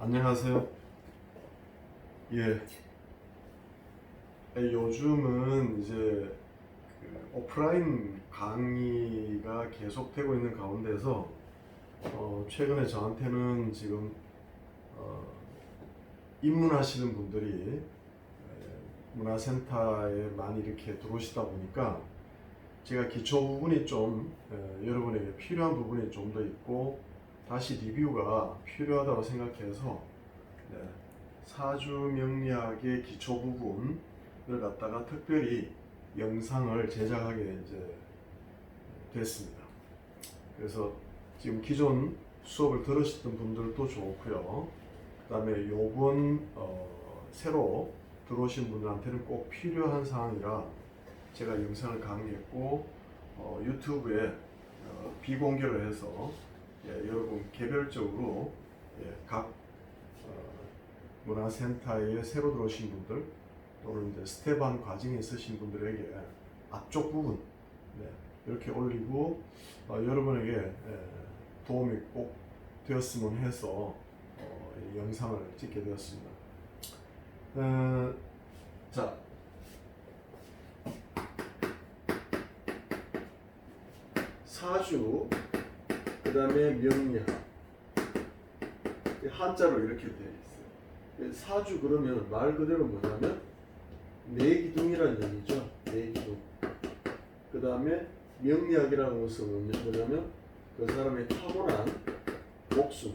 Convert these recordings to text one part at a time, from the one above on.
안녕하세요. 예, 요즘은 이제 오프라인 강의가 계속되고 있는 가운데서 최근에 저한테는 지금 어, 입문하시는 분들이 문화센터에 많이 이렇게 들어오시다 보니까 제가 기초 부분이 좀 여러분에게 필요한 부분이 좀 더 있고 다시 리뷰가 필요하다고 생각해서 사주 명리학의 기초 부분을 갖다가 특별히 영상을 제작하게 이제 됐습니다. 그래서 지금 기존 수업을 들으셨던 분들도 좋고요. 그다음에 요번 새로 들어오신 분들한테는 꼭 필요한 사항이라 제가 영상을 강의했고 유튜브에 비공개로 해서 여러분 개별적으로 각 문화센터에 새로 들어오신 분들 또는 이제 스텝1 과정에 있으신 분들에게 앞쪽 부분 이렇게 올리고 여러분에게 도움이 꼭 되었으면 해서 영상을 찍게 되었습니다. 자, 사주, 그 다음에 명리학, 한자로 이렇게 되어 있어요. 사주 그러면 말 그대로 뭐냐면 내기둥이라는 얘기죠. 내기둥. 그 다음에 명리학이라는 것은 뭐냐면 그 사람의 타고난 목숨.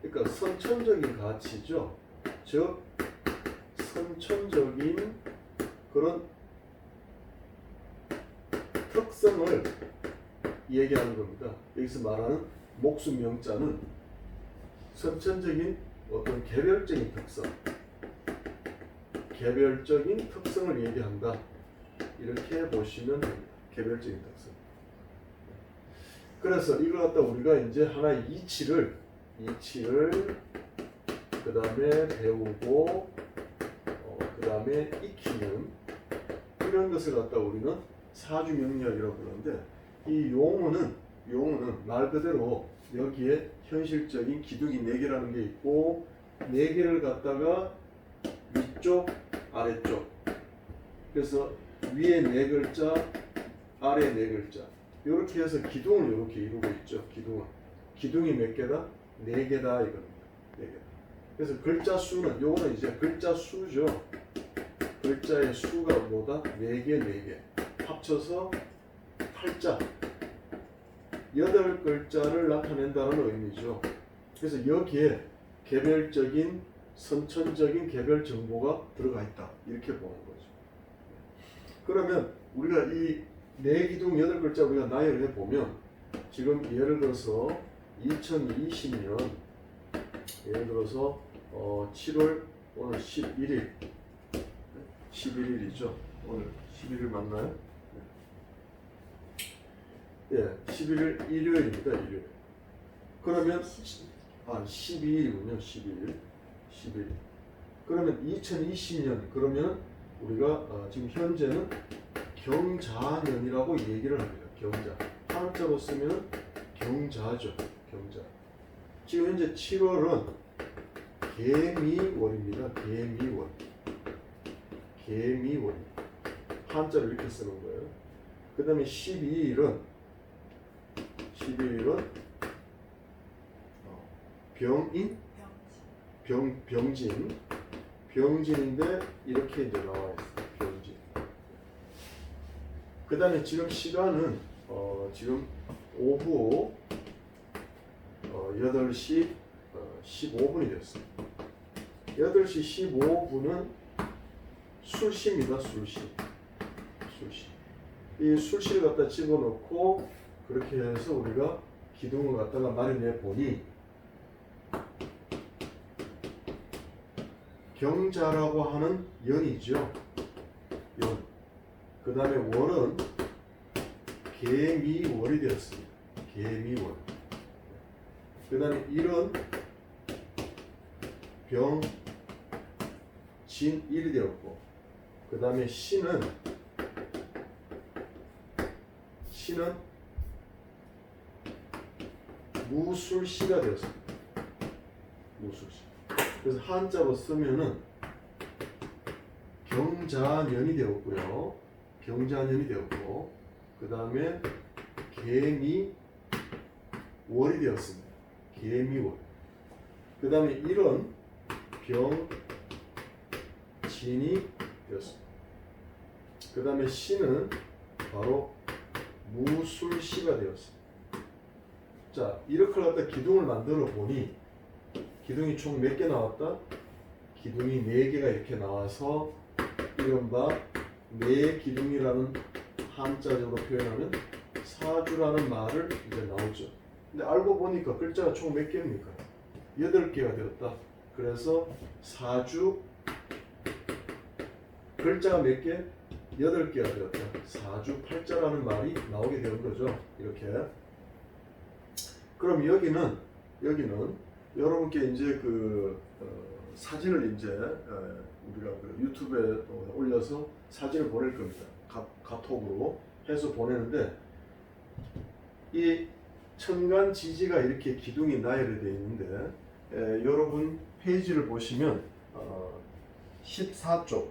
그러니까 선천적인 가치죠. 즉 선천적인 그런 특성을 얘기하는 겁니다. 여기서 말하는 목숨 명자는 선천적인 어떤 개별적인 특성을 얘기한다. 이렇게 보시면 됩니다. 개별적인 특성. 그래서 이걸 갖다 우리가 이제 하나의 이치를 그 다음에 배우고 그 다음에 익히는 이런 것을 갖다 우리는 사주명리학이라고 부르는데 이 용어는 말 그대로 여기에 현실적인 기둥이 4개라는 게 있고 4개를 갖다가 위쪽, 아래쪽 그래서 위에 4글자, 아래 4글자 이렇게 해서 기둥을 이렇게 이루고 있죠. 기둥이 몇 개다? 4개다 이겁니다. 4개다. 그래서 글자 수는 요거는 이제 글자 수죠. 글자의 수가 뭐다? 4개 합쳐서 8자 8글자를 나타낸다는 의미죠. 그래서 여기에 개별적인 선천적인 개별 정보가 들어가 있다. 이렇게 보는 거죠. 그러면 우리가 이 4기둥 8글자 우리가 나열해 보면 지금 예를 들어서 2020년 예를 들어서 7월 오늘 11일이죠. 오늘 11일 맞나요? 예, 11일 일요일입니다. 일요일. 그러면 12일이군요. 12일. 그러면 2020년 그러면 우리가 지금 현재는 경자년이라고 얘기를 합니다. 경자. 한자로 쓰면 경자죠. 경자. 지금 현재 7월은 개미월입니다. 개미월. 한자로 이렇게 쓰는 거예요. 그 다음에 12일은 병진인데 이렇게 이제 나와 있어요. 병진. 그 다음에 지금 시간은 지금 오후 8시 15분이 됐어요. 8시 15분은 술시입니다. 술시. 이 술시를 갖다 집어넣고 그렇게 해서 우리가 기둥을 갖다가 마련해 보니 경자라고 하는 연이죠. 연. 그 다음에 월은 개미월이 되었습니다. 개미월. 그 다음에 일은 병진일이 되었고 그 다음에 신은 무술시가 되었습니다. 무술시. 그래서 한자로 쓰면은 경자년이 되었고요. 경자년이 되었고, 그 다음에 개미월이 되었습니다. 개미월. 그 다음에 일은 병진이 되었습니다. 그 다음에 시는 바로 무술시가 되었습니다. 자, 이렇게 갖다 기둥을 만들어 보니 기둥이 총 몇 개 나왔다? 기둥이 4개가 이렇게 나와서 이른바 네 기둥이라는 한자적으로 표현하면 사주라는 말을 이제 나오죠. 근데 알고 보니까 글자가 총 몇 개입니까? 8개가 되었다. 그래서 사주 글자가 몇 개? 8개가 되었다. 사주팔자라는 말이 나오게 되는 거죠. 이렇게. 그럼 여기는 여러분께 이제 사진을 이제 우리가 유튜브에 올려서 사진을 보낼 겁니다. 카톡으로 해서 보내는데, 이 천간지지가 이렇게 기둥이 나열이 되어 있는데, 여러분 페이지를 보시면 14쪽을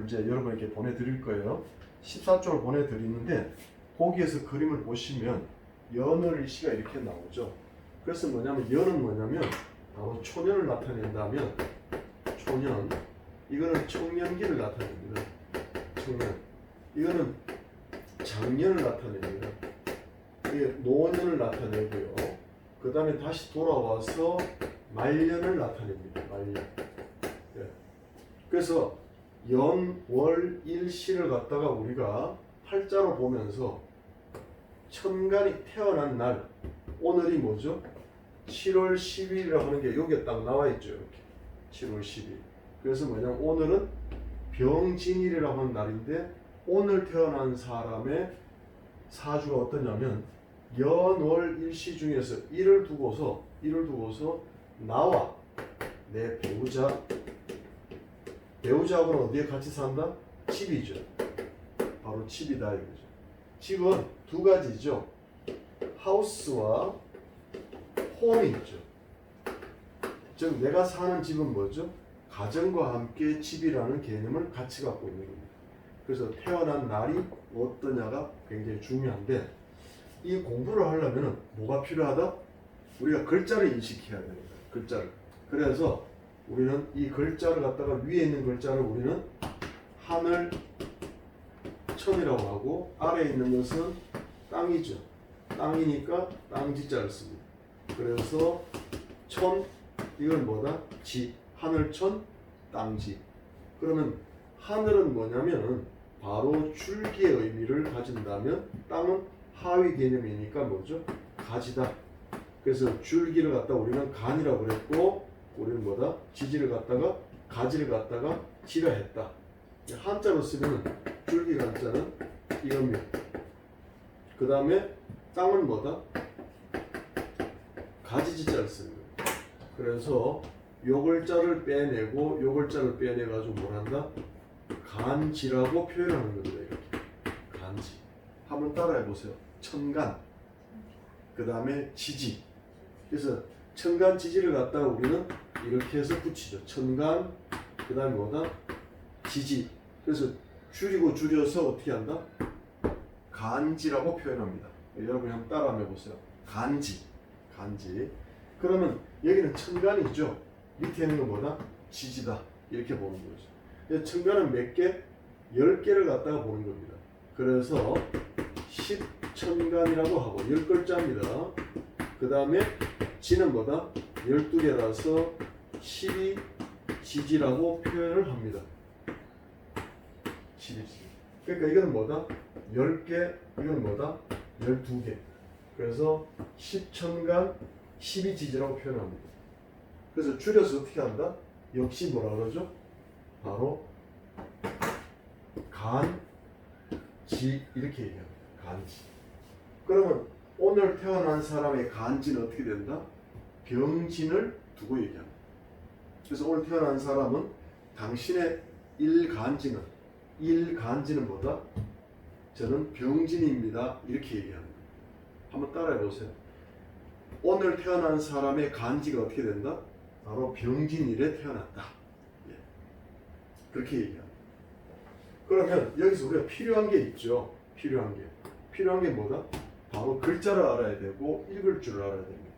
이제 여러분에게 보내드릴 거예요. 14쪽을 보내드리는데, 거기에서 그림을 보시면 연월일시가 이렇게 나오죠. 그래서 연은 뭐냐면 바로 초년을 나타낸다면, 초년, 이거는 청년기를 나타냅니다. 청년, 이거는 장년을 나타냅니다. 이게 노년을 나타내고요. 그 다음에 다시 돌아와서 말년을 나타냅니다. 말년. 예. 그래서 연, 월, 일, 시를 갖다가 우리가 팔자로 보면서 천간이 태어난 날, 오늘이 뭐죠? 7월 10일이라고 하는 게 여기에 딱 나와 있죠. 이렇게 7월 10일. 그래서 오늘은 병진일이라고 하는 날인데, 오늘 태어난 사람의 사주가 어떠냐면 연, 월, 일, 시 중에서 일을 두고서 나와 내 배우자하고는 어디에 같이 산다? 집이죠. 바로 집이다 이거죠. 집은 두 가지죠. 하우스와 홈이 있죠. 즉 내가 사는 집은 뭐죠? 가정과 함께 집이라는 개념을 같이 갖고 있는 겁니다. 그래서 태어난 날이 어떠냐가 굉장히 중요한데, 이 공부를 하려면 뭐가 필요하다? 우리가 글자를 인식해야 됩니다. 글자를. 그래서 우리는 이 글자를 갖다가 위에 있는 글자를 우리는 하늘, 천이라고 하고, 아래에 있는 것은 땅이죠. 땅이니까 땅지자를 씁니다. 그래서 천, 이건 뭐다? 지, 하늘천, 땅지. 그러면 하늘은 뭐냐면 바로 줄기의 의미를 가진다면, 땅은 하위 개념이니까 뭐죠? 가지다. 그래서 줄기를 갖다 우리는 간이라고 그랬고, 우리는 뭐다? 지지를 갖다가 가지를 갖다가 지라 했다. 한자로 쓰면 줄기 간자는 이겁니다. 그 다음에 땅은 뭐다? 가지지자를 쓰는 거예요. 그래서 요 글자를 빼내고 요 글자를 빼내가지고 뭘 한다? 간지라고 표현하는 겁니다. 이렇게 간지. 한번 따라해 보세요. 천간, 그 다음에 지지. 그래서 천간 지지를 갖다가 우리는 이렇게 해서 붙이죠. 천간, 그 다음에 뭐다? 지지. 그래서 줄여서 어떻게 한다? 간지라고 표현합니다. 여러분이 한번 따라 한번 해보세요. 간지. 그러면 여기는 천간이죠. 밑에 있는 건 뭐다? 지지다. 이렇게 보는 거죠. 천간은 몇 개? 10개를 갖다가 보는 겁니다. 그래서 10천간이라고 하고 10글자입니다. 그 다음에 지는 뭐다? 12개라서 12지지라고 표현을 합니다. 12지. 그러니까 이건 뭐다? 10개, 이건 뭐다? 12개. 그래서 10천간 12지지라고 표현합니다. 그래서 줄여서 어떻게 한다? 역시 뭐라 그러죠? 바로 간지 이렇게 얘기합니다. 간지. 그러면 오늘 태어난 사람의 간지는 어떻게 된다? 병진을 두고 얘기합니다. 그래서 오늘 태어난 사람은 당신의 일간지는 뭐다? 저는 병진입니다. 이렇게 얘기합니다. 한번 따라해 보세요. 오늘 태어난 사람의 간지가 어떻게 된다? 바로 병진일에 태어났다. 예. 그렇게 얘기합니다. 그러면 여기서 우리가 필요한 게 있죠. 필요한 게 뭐다? 바로 글자를 알아야 되고 읽을 줄 알아야 됩니다.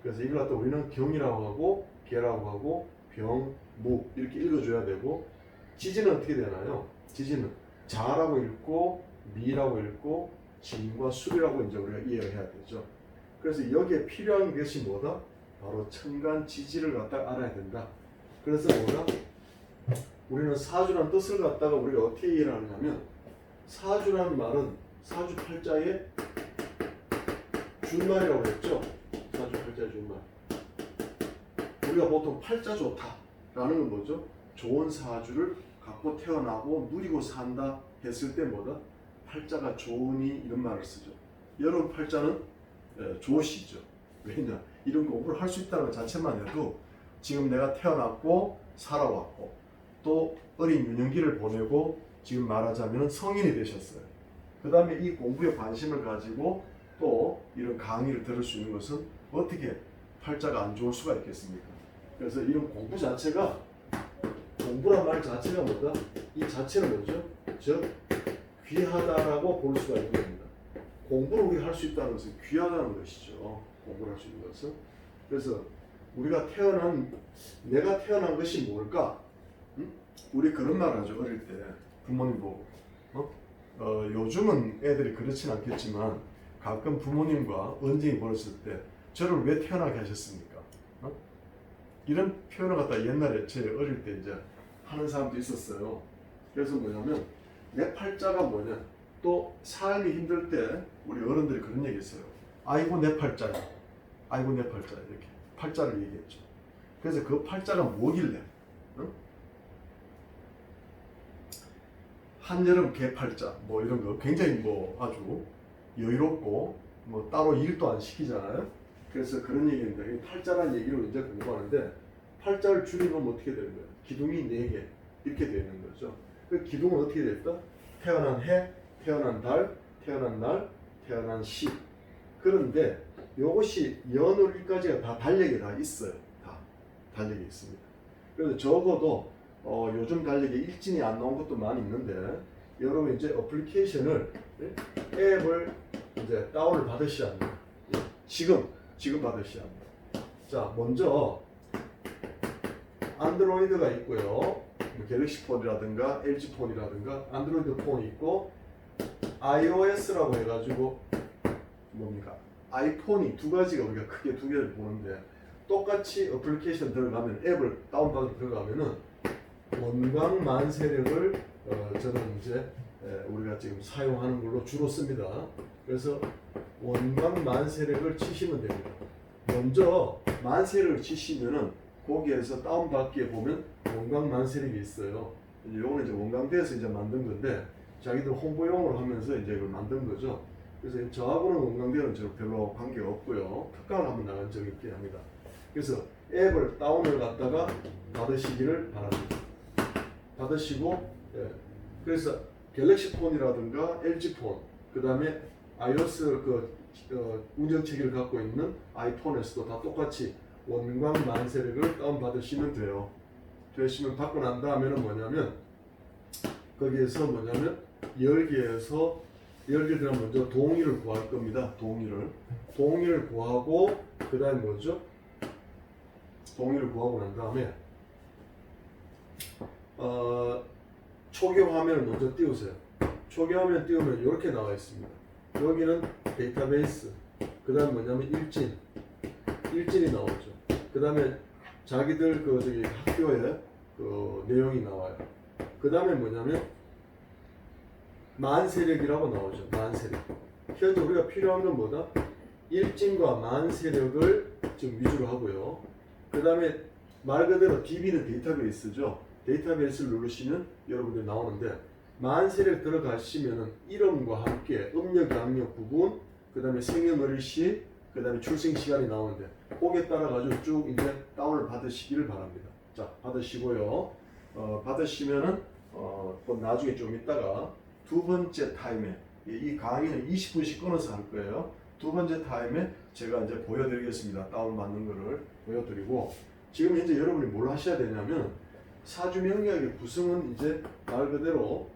그래서 이걸 갖다 우리는 경이라고 하고 개라고 하고 병, 무 이렇게 읽어줘야 되고, 지지는 어떻게 되나요? 지지는 자라고 읽고 미라고 읽고 진과 술이라고 이제 우리가 이해를 해야 되죠. 그래서 여기에 필요한 것이 뭐다? 바로 천간 지지를 갖다 알아야 된다. 그래서 뭐다? 우리는 사주라는 뜻을 갖다가 우리가 어떻게 이해를 하냐면, 사주라는 말은 사주 팔자의 준말이라고 했죠. 사주 팔자의 준말. 우리가 보통 팔자 좋다라는 건 뭐죠? 좋은 사주를 갖고 태어나고 누리고 산다 했을 때 뭐다? 팔자가 좋으니 이런 말을 쓰죠. 여러분 팔자는 좋으시죠. 왜냐? 이런 공부를 할 수 있다는 것 자체만 해도 지금 내가 태어났고 살아왔고 또 어린 유년기를 보내고 지금 말하자면 성인이 되셨어요. 그 다음에 이 공부에 관심을 가지고 또 이런 강의를 들을 수 있는 것은 어떻게 팔자가 안 좋을 수가 있겠습니까? 그래서 이런 공부 자체가, 공부란 말 자체가 뭐다? 이 자체는 뭐죠? 즉 귀하다라고 볼 수가 있는 겁니다. 공부를 우리가 할 수 있다는 것은 귀하다는 것이죠. 공부를 할 수 있는 것은. 그래서 우리가 내가 태어난 것이 뭘까? 응? 우리 그런 말 하죠. 어릴 때 부모님 보고. 요즘은 애들이 그렇진 않겠지만 가끔 부모님과 언쟁이 벌어졌을 때 저를 왜 태어나게 하셨습니까? 이런 표현을 갖다 옛날에 제 어릴 때 이제 하는 사람도 있었어요. 그래서 뭐냐면 내 팔자가 뭐냐, 또 삶이 힘들 때 우리 어른들이 그런 얘기 했어요. 아이고 내 팔자야, 아이고 내 팔자야, 이렇게 팔자를 얘기했죠. 그래서 그 팔자가 뭐길래, 응? 한여름 개팔자 뭐 이런 거 굉장히 뭐 아주 여유롭고 뭐 따로 일도 안 시키잖아요. 그래서 그런 얘기입니다. 이 팔자라는 얘기를 이제 공부하는데, 팔자를 줄이면 어떻게 되는 거예요? 기둥이 4개 이렇게 되는 거죠. 그 기둥은 어떻게 됐다? 태어난 해, 태어난 달, 태어난 날, 태어난 시. 그런데 이것이 연월 일까지가 다 달력에 다 있어요. 다 달력에 있습니다. 그래서 적어도 요즘 달력에 일진이 안 나온 것도 많이 있는데, 여러분 이제 어플리케이션을, 앱을 이제 다운을 받으셔야 합니다. 지금 받으셔야 합니다. 자, 먼저 안드로이드가 있고요. 갤럭시 폰이라든가 LG 폰이라든가 안드로이드 폰이 있고, iOS라고 해가지고 뭡니까? 아이폰이 두 가지가 우리가 크게 두 개를 보는데, 똑같이 어플리케이션 들어가면, 앱을 다운받아 들어가면은 원광만세력을 저는 이제 우리가 지금 사용하는 걸로 주로 씁니다. 그래서 원광만세력을 치시면 됩니다. 먼저 만세력을 치시면은 거기에서 다운받기에 보면 원광만세력이 있어요. 요거는 이제 원광대에서 이제 만든 건데, 자기들 홍보용으로 하면서 이제 이걸 만든 거죠. 그래서 저하고는 원광대는 별로 관계가 없고요. 특강을 한번 나간 적이 있긴 합니다. 그래서 앱을 다운을 갖다가 받으시기를 바랍니다. 받으시고, 그래서 갤럭시 폰이라든가 LG 폰, 그 다음에 iOS 운전체계를 갖고 있는 아이폰에서도 다 똑같이 원광만세력을 다운받으시면 돼요. 되시면 받고 난 다음에는 뭐냐면, 거기에서 뭐냐면 열기에서 열기들은 먼저 동의를 구할 겁니다. 동의를 구하고, 그 다음에 뭐죠? 동의를 구하고 난 다음에 초기 화면을 먼저 띄우세요. 초기 화면 띄우면 이렇게 나와 있습니다. 여기는 데이터베이스, 그 다음 뭐냐면 일진이 나오죠. 그 다음에 자기들 학교에 내용이 나와요. 그 다음에 뭐냐면 만세력이라고 나오죠. 만세력. 현재 우리가 필요한 건 뭐다? 일진과 만세력을 지금 위주로 하고요. 그 다음에 말 그대로 DB는 데이터베이스죠. 데이터베이스를 누르시면 여러분들 나오는데, 만세력 들어가시면은 이름과 함께 음력, 양력 부분, 그 다음에 생년월일시, 그 다음에 출생 시간이 나오는데, 거기에 따라 가지고 쭉 이제 다운을 받으시기를 바랍니다. 자, 받으시고요. 받으시면은 나중에 좀 있다가 두 번째 타임에, 이 강의는 20분씩 끊어서 할 거예요. 두 번째 타임에 제가 이제 보여드리겠습니다. 다운받는 거를 보여드리고, 지금 이제 여러분이 뭘 하셔야 되냐면 사주 명리학의 구성은 이제 말 그대로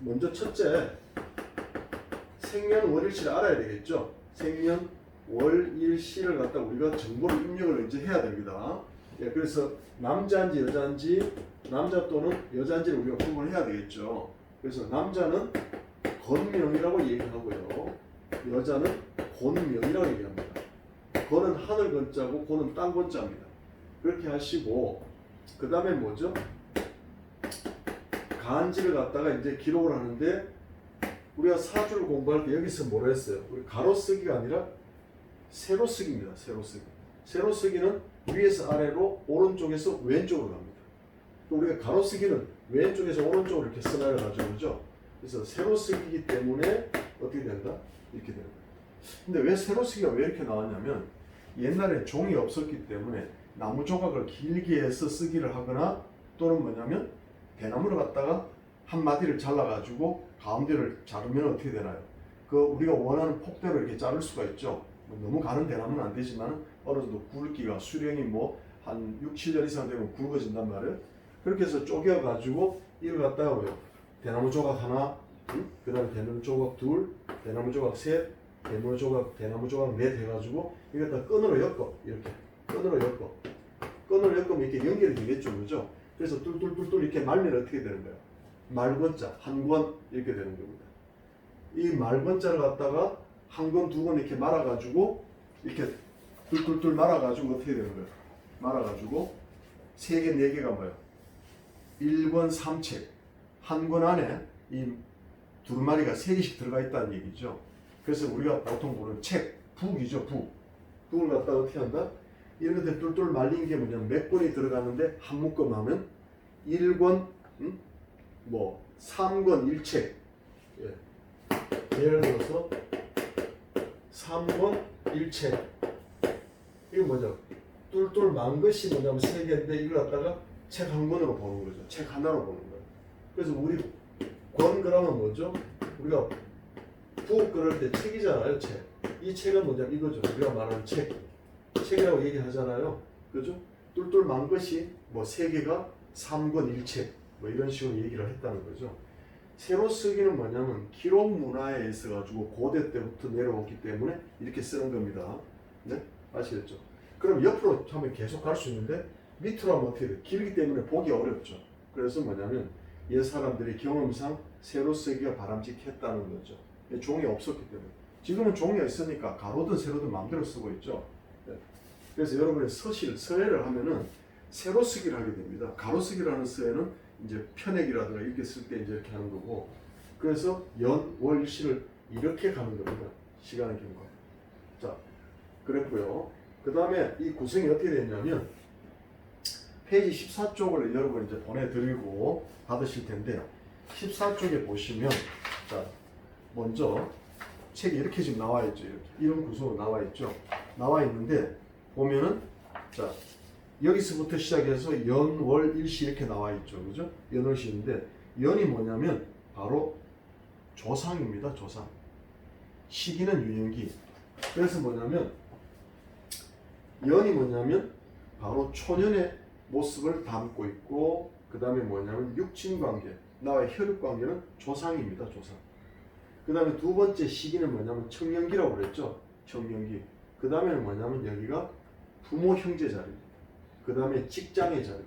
먼저 첫째 생년월일시를 알아야 되겠죠. 생년월일시를 갖다 우리가 정보를 입력을 이제 해야 됩니다. 예, 그래서 남자인지 여자인지, 남자 또는 여자인지를 우리가 구분을 해야 되겠죠. 그래서 남자는 건명이라고 얘기하고요, 여자는 곤명이라고 얘기합니다. 건은 하늘 건자고 곤은 땅 건자입니다. 그렇게 하시고, 그 다음에 뭐죠? 간지를 갖다가 이제 기록을 하는데, 우리가 사주를 공부할 때 여기서 뭐라 했어요? 우리 가로 쓰기가 아니라 세로 쓰기입니다. 세로 쓰기. 세로 쓰기는 위에서 아래로, 오른쪽에서 왼쪽으로 갑니다. 우리가 가로 쓰기는 왼쪽에서 오른쪽으로 이렇게 써나가 가지고 그죠? 그래서 세로 쓰기이기 때문에 어떻게 된다? 이렇게 되는 거예요. 근데 왜 세로 쓰기가 왜 이렇게 나왔냐면, 옛날에 종이 없었기 때문에 나무 조각을 길게 해서 쓰기를 하거나, 또는 뭐냐면 대나무를 갖다가 한 마디를 잘라가지고 가운데를 자르면 어떻게 되나요? 그 우리가 원하는 폭대로 이렇게 자를 수가 있죠. 너무 가는 대나무는 안 되지만 어느 정도 굵기가, 수령이 뭐 한 6, 7년 이상 되면 굵어진단 말이에요. 그렇게 해서 쪼개가지고 이걸 갖다가 뭐요? 대나무 조각 하나, 그 다음에 대나무 조각 둘, 대나무 조각 셋, 대나무 조각 넷 해가지고 이걸 다 끈으로 엮어. 이렇게 끈으로 엮으면 이렇게 연결이 되겠죠, 그죠? 그래서 뚫뚫뚫뚫 이렇게 말면 어떻게 되는 거예요? 말권자, 한 권 이렇게 되는 겁니다. 이 말권자를 갖다가 한 권, 두 권 이렇게 말아가지고 이렇게 뚫뚫뚫 말아가지고 어떻게 되는 거예요? 말아가지고 세 개, 네 개가 뭐예요? 1권 3책. 한 권 안에 이 두루마리가 세 개씩 들어가 있다는 얘기죠. 그래서 우리가 보통 보는 책, 북이죠, 북. 북을 갖다가 어떻게 한다? 이런 것들 뚫뚫 말린 게 뭐냐면 몇 권이 들어가는데 한 묶음 하면 1권, 뭐 3권 1책. 예. 예를 들어서 3권 1책. 이거 뭐죠? 뚫뚫 만 것이 뭐냐면 세 개인데 이걸 갖다가 책 한 권으로 보는 거죠. 책 하나로 보는 거예요. 그래서 우리 권 그러면 뭐죠? 우리가 북 그럴 때 책이잖아요, 책. 이 책은 뭐냐면 이거죠. 우리가 말하는 책. 책이라고 얘기하잖아요. 그죠? 뚫뚫 만 것이 뭐 세 개가 3권 1책. 뭐 이런 식으로 얘기를 했다는 거죠. 세로 쓰기는 뭐냐면 기록 문화에 있어가지고 고대 때부터 내려왔기 때문에 이렇게 쓰는 겁니다. 네? 아시겠죠? 그럼 옆으로 하면 계속 갈 수 있는데 밑으로 하면 어떻게 돼? 길기 때문에 보기 어렵죠. 그래서 뭐냐면 옛 사람들이 경험상 세로 쓰기가 바람직했다는 거죠. 종이 없었기 때문에. 지금은 종이가 있으니까 가로든 세로든 마음대로 쓰고 있죠. 네. 그래서 여러분이 서예를 하면은 세로 쓰기를 하게 됩니다. 가로 쓰기를 하는 서예는 이제 편액이라든가 이렇게 쓸 때 이제 이렇게 하는 거고, 그래서 연, 월, 시를 이렇게 가는 겁니다. 시간의 경과. 자, 그랬고요. 그 다음에 이 구성이 어떻게 됐냐면 페이지 14쪽을 여러분 이제 보내드리고 받으실 텐데, 14쪽에 보시면 자, 먼저 책이 이렇게 지금 나와 있죠. 이렇게. 이런 구성으로 나와 있죠. 나와 있는데 보면은 자, 여기서부터 시작해서 연, 월, 일시 이렇게 나와 있죠. 그죠? 연월시인데 연이 뭐냐면 바로 조상입니다. 조상. 시기는 유년기. 그래서 뭐냐면 연이 뭐냐면 바로 초년의 모습을 담고 있고, 그 다음에 뭐냐면 육친관계, 나와의 혈육관계는 조상입니다. 조상. 그 다음에 두 번째 시기는 뭐냐면 청년기라고 그랬죠. 청년기. 그 다음에는 뭐냐면 여기가 부모 형제 자리입니다. 그 다음에 직장의 자리.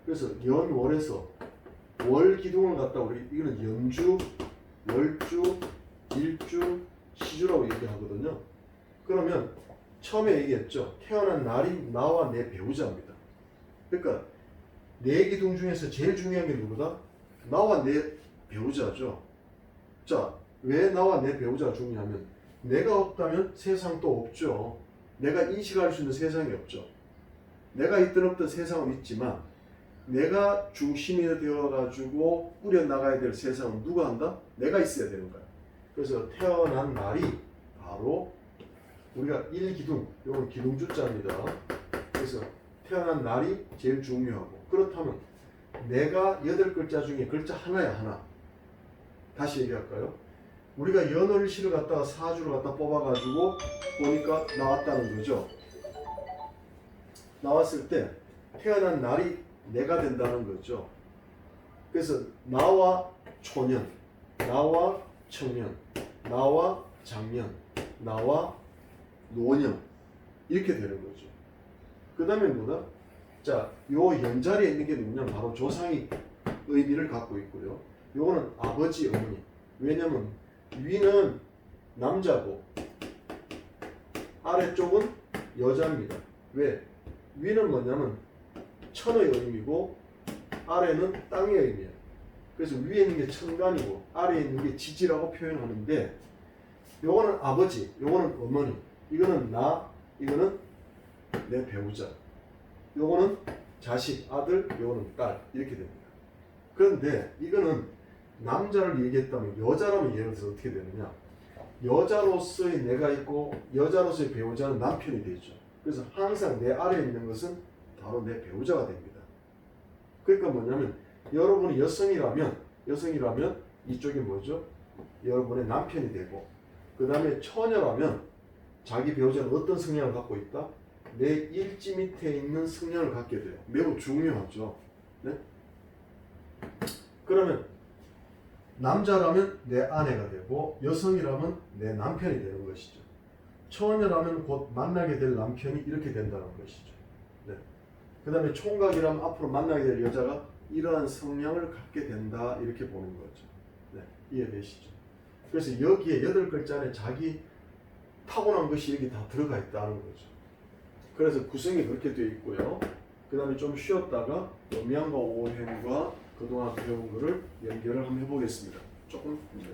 그래서 연월에서 월기둥을 갖다 우리 이거는 연주, 월주, 일주, 시주라고 얘기하거든요. 그러면 처음에 얘기했죠. 태어난 날이 나와 내 배우자입니다. 그러니까 네 기둥 중에서 제일 중요한 게 누구다? 나와 내 배우자죠. 자, 왜 나와 내 배우자가 중요하면 내가 없다면 세상도 없죠. 내가 인식할 수 있는 세상이 없죠. 내가 있든 없든 세상은 있지만 내가 중심이 되어가지고 꾸려나가야 될 세상은 누가 한다? 내가 있어야 되는 거야. 그래서 태어난 날이 바로 우리가 1기둥, 이건 기둥주자입니다. 그래서 태어난 날이 제일 중요하고, 그렇다면 내가 8글자 중에 글자 하나야 하나. 다시 얘기할까요? 우리가 연월시를 갖다가 사주를 갖다 뽑아가지고 보니까 나왔다는 거죠. 나왔을 때 태어난 날이 내가 된다는 거죠. 그래서 나와 초년, 나와 청년, 나와 장년, 나와 노년 이렇게 되는 거죠. 그 다음에 뭐다? 자, 요 연자리에 있는 게 뭐냐면 바로 조상이 의미를 갖고 있고요. 요거는 아버지, 어머니. 왜냐면 위는 남자고 아래쪽은 여자입니다. 왜? 위는 뭐냐면 천의 의미고 아래는 땅의 의미예요. 그래서 위에 있는 게 천간이고 아래에 있는 게 지지라고 표현하는데 요거는 아버지, 요거는 어머니, 이거는 나, 이거는 내 배우자, 요거는 자식, 아들, 요거는 딸 이렇게 됩니다. 그런데 이거는 남자를 얘기했다면 여자라면 예를 들어서 어떻게 되느냐, 여자로서의 내가 있고 여자로서의 배우자는 남편이 되죠. 그래서 항상 내 아래에 있는 것은 바로 내 배우자가 됩니다. 그러니까 뭐냐면 여러분이 여성이라면 이쪽이 뭐죠? 여러분의 남편이 되고, 그 다음에 처녀라면 자기 배우자는 어떤 성향을 갖고 있다? 내 일지 밑에 있는 성향을 갖게 돼요. 매우 중요하죠. 네? 그러면 남자라면 내 아내가 되고 여성이라면 내 남편이 되는 것이죠. 처녀라면 곧 만나게 될 남편이 이렇게 된다는 것이죠. 네. 그 다음에 총각이라면 앞으로 만나게 될 여자가 이러한 성향을 갖게 된다 이렇게 보는 거죠. 네. 이해되시죠? 그래서 여기에 8글자 안에 자기 타고난 것이 여기 다 들어가 있다는 거죠. 그래서 구성이 그렇게 되어 있고요. 그 다음에 좀 쉬었다가 음양과 오행과 그동안 배운 거를 연결을 한번 해보겠습니다. 조금. 네.